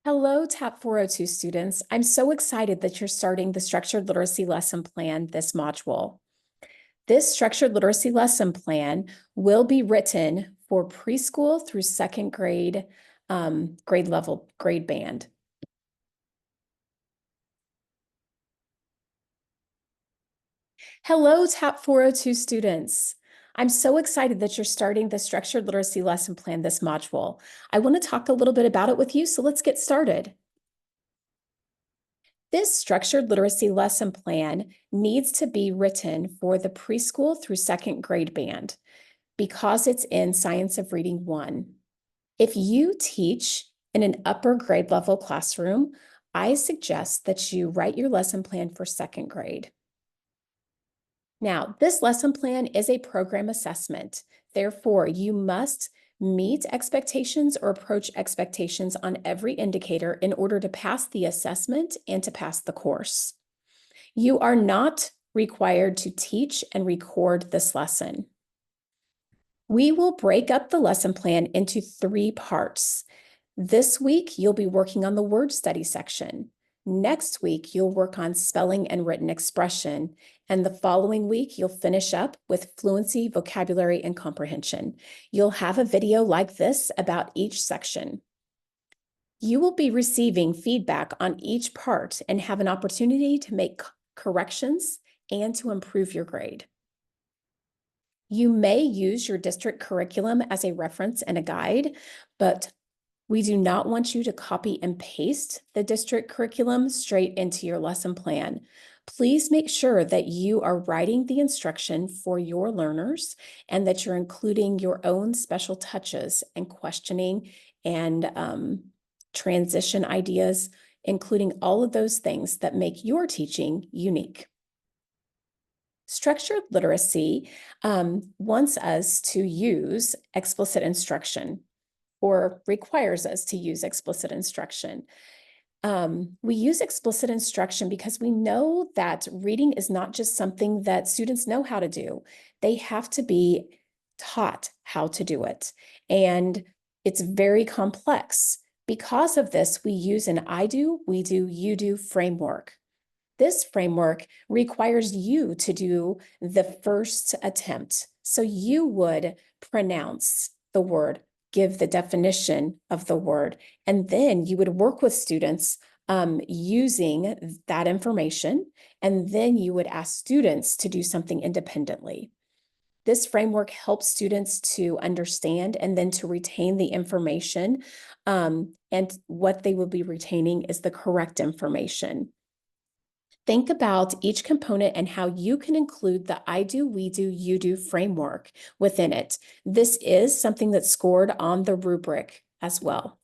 Hello, TAP 402 students. I'm so excited that you're starting the Structured Literacy Lesson Plan this module. This Structured Literacy Lesson Plan will be written for preschool through second grade, grade band. Hello, TAP 402 students. I'm so excited that you're starting the Structured Literacy Lesson Plan this module. I want to talk a little bit about it with you, so let's get started. This structured literacy lesson plan needs to be written for the preschool through second grade band because it's in Science of Reading 1. If you teach in an upper grade level classroom, I suggest that you write your lesson plan for second grade. Now, this lesson plan is a program assessment. Therefore, you must meet expectations or approach expectations on every indicator in order to pass the assessment and to pass the course. You are not required to teach and record this lesson. We will break up the lesson plan into 3 parts. This week, you'll be working on the word study section. Next week, you'll work on spelling and written expression. And the following week, you'll finish up with fluency, vocabulary, and comprehension. You'll have a video like this about each section. You will be receiving feedback on each part and have an opportunity to make corrections and to improve your grade. You may use your district curriculum as a reference and a guide, but we do not want you to copy and paste the district curriculum straight into your lesson plan. Please make sure that you are writing the instruction for your learners and that you're including your own special touches and questioning and transition ideas, including all of those things that make your teaching unique. Structured literacy wants us to use explicit instruction, or requires us to use explicit instruction. We use explicit instruction because we know that reading is not just something that students know how to do. They have to be taught how to do it. And it's very complex. Because of this, we use an I do, we do, you do framework. This framework requires you to do the first attempt. So you would pronounce the word, give the definition of the word, and then you would work with students using that information, and then you would ask students to do something independently. This framework helps students to understand and then to retain the information, and what they will be retaining is the correct information. Think about each component and how you can include the I do, we do, you do framework within it. This is something that's scored on the rubric as well.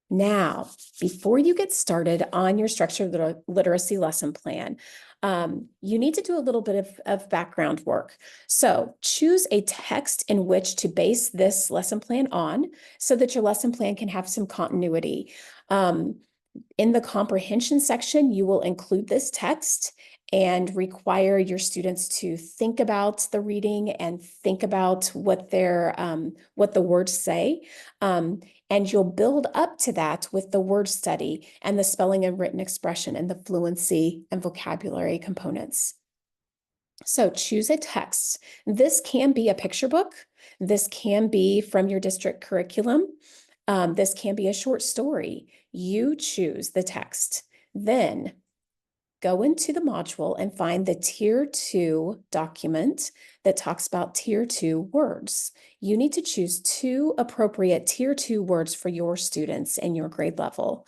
Now, before you get started on your structured literacy lesson plan, you need to do a little bit of background work. So choose a text in which to base this lesson plan on so that your lesson plan can have some continuity. In the comprehension section, you will include this text and require your students to think about the reading and think about what the words say. And you'll build up to that with the word study and the spelling and written expression and the fluency and vocabulary components. So choose a text. This can be a picture book. This can be from your district curriculum. This can be a short story. You choose the text. Then go into the module and find the Tier 2 document that talks about Tier 2 words. You need to choose 2 appropriate Tier 2 words for your students in your grade level.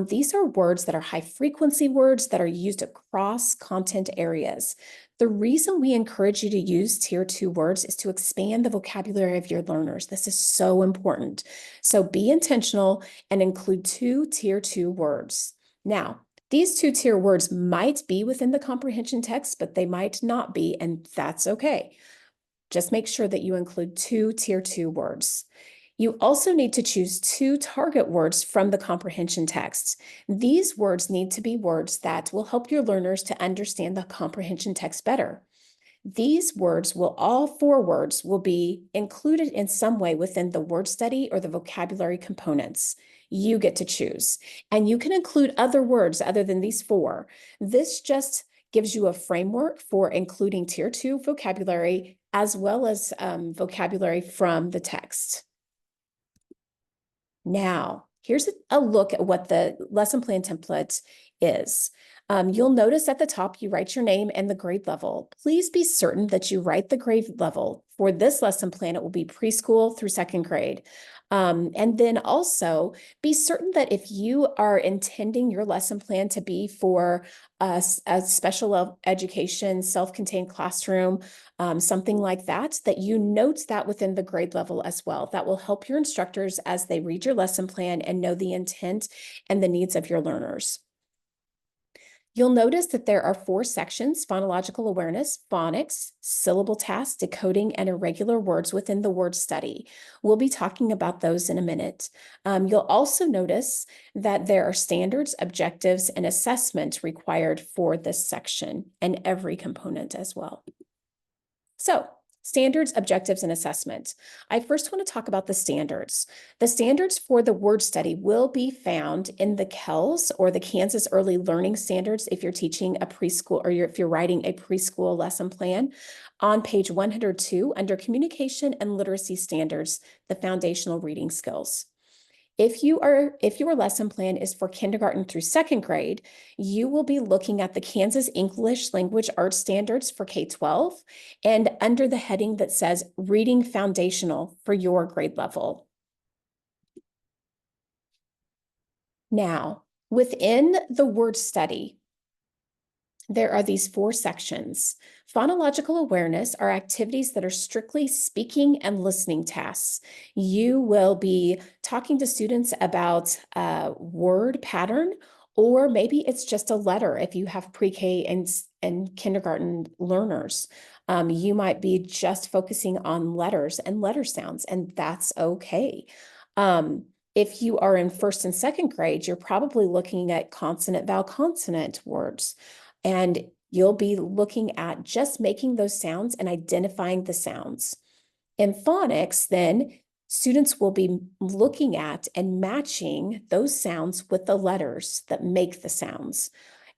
These are words that are high frequency words that are used across content areas. The reason we encourage you to use Tier 2 words is to expand the vocabulary of your learners. This is so important. So be intentional and include 2 Tier 2 words. Now, these 2 tier words might be within the comprehension text, but they might not be, and that's okay. Just make sure that you include 2 tier 2 words. You also need to choose 2 target words from the comprehension text. These words need to be words that will help your learners to understand the comprehension text better. These words will, all 4 words will be included in some way within the word study or the vocabulary components. You get to choose, and you can include other words other than these 4. This just gives you a framework for including Tier 2 vocabulary as well as vocabulary from the text. Now, here's a look at what the lesson plan template is. You'll notice at the top, you write your name and the grade level. Please be certain that you write the grade level. For this lesson plan, it will be preschool through 2nd grade. And then also be certain that if you are intending your lesson plan to be for a special education, self-contained classroom, something like that, that you note that within the grade level as well. That will help your instructors as they read your lesson plan and know the intent and the needs of your learners. You'll notice that there are 4 sections: phonological awareness, phonics, syllable tasks, decoding, and irregular words within the word study. We'll be talking about those in a minute. You'll also notice that there are standards, objectives, and assessment required for this section and every component as well. So, standards, objectives, and assessment. I first want to talk about the standards. The standards for the word study will be found in the KELS, or the Kansas Early Learning Standards, if you're teaching a preschool or if you're writing a preschool lesson plan, on page 102 under Communication and Literacy Standards, the Foundational Reading Skills. If your lesson plan is for kindergarten through 2nd grade, you will be looking at the Kansas English Language Arts Standards for K-12 and under the heading that says Reading Foundational for your grade level. Now, within the word study, there are these 4 sections. Phonological awareness are activities that are strictly speaking and listening tasks. You will be talking to students about a word pattern, or maybe it's just a letter if you have pre-K and kindergarten learners. You might be just focusing on letters and letter sounds, and that's okay. If you are in 1st and 2nd grade, you're probably looking at consonant, vowel, consonant words. And you'll be looking at just making those sounds and identifying the sounds. In phonics, then, students will be looking at and matching those sounds with the letters that make the sounds.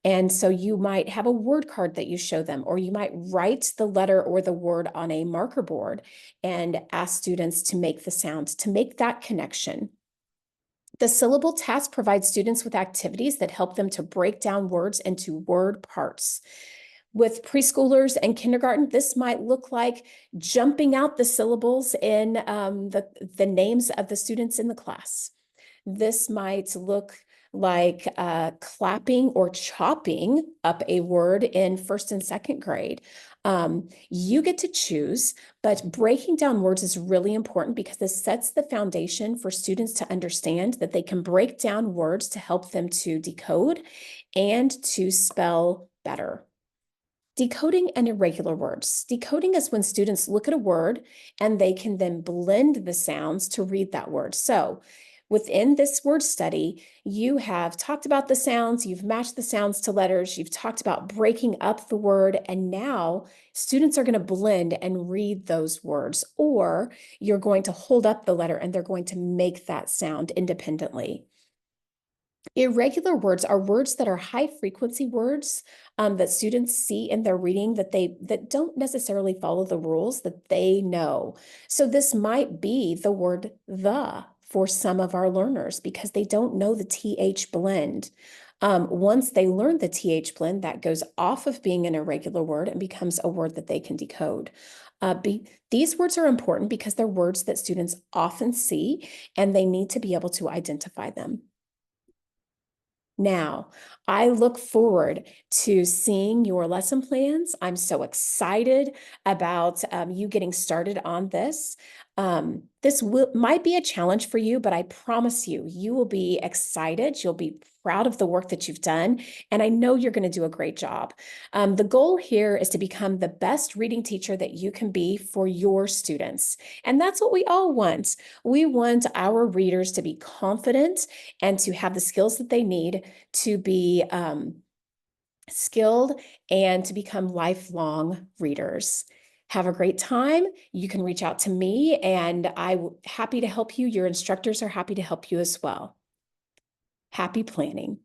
And so you might have a word card that you show them, or you might write the letter or the word on a marker board and ask students to make the sound, to make that connection. The syllable task provides students with activities that help them to break down words into word parts. With preschoolers and kindergarten, this might look like jumping out the syllables in the names of the students in the class. This might look like clapping or chopping up a word in 1st and 2nd grade. You get to choose, but breaking down words is really important because this sets the foundation for students to understand that they can break down words to help them to decode and to spell better. Decoding and irregular words. Decoding is when students look at a word and they can then blend the sounds to read that word. So within this word study, you have talked about the sounds, you've matched the sounds to letters, you've talked about breaking up the word, and now students are going to blend and read those words, or you're going to hold up the letter and they're going to make that sound independently. Irregular words are words that are high frequency words that students see in their reading that don't necessarily follow the rules that they know. So this might be the word the for some of our learners because they don't know the TH blend. Once they learn the TH blend, that goes off of being an irregular word and becomes a word that they can decode. These words are important because they're words that students often see and they need to be able to identify them. Now, I look forward to seeing your lesson plans. I'm so excited about you getting started on this. This might be a challenge for you, but I promise you, you will be excited. You'll be proud of the work that you've done, and I know you're going to do a great job. The goal here is to become the best reading teacher that you can be for your students, and that's what we all want. We want our readers to be confident and to have the skills that they need to be skilled and to become lifelong readers. Have a great time. You can reach out to me and I'm happy to help you. Your instructors are happy to help you as well. Happy planning.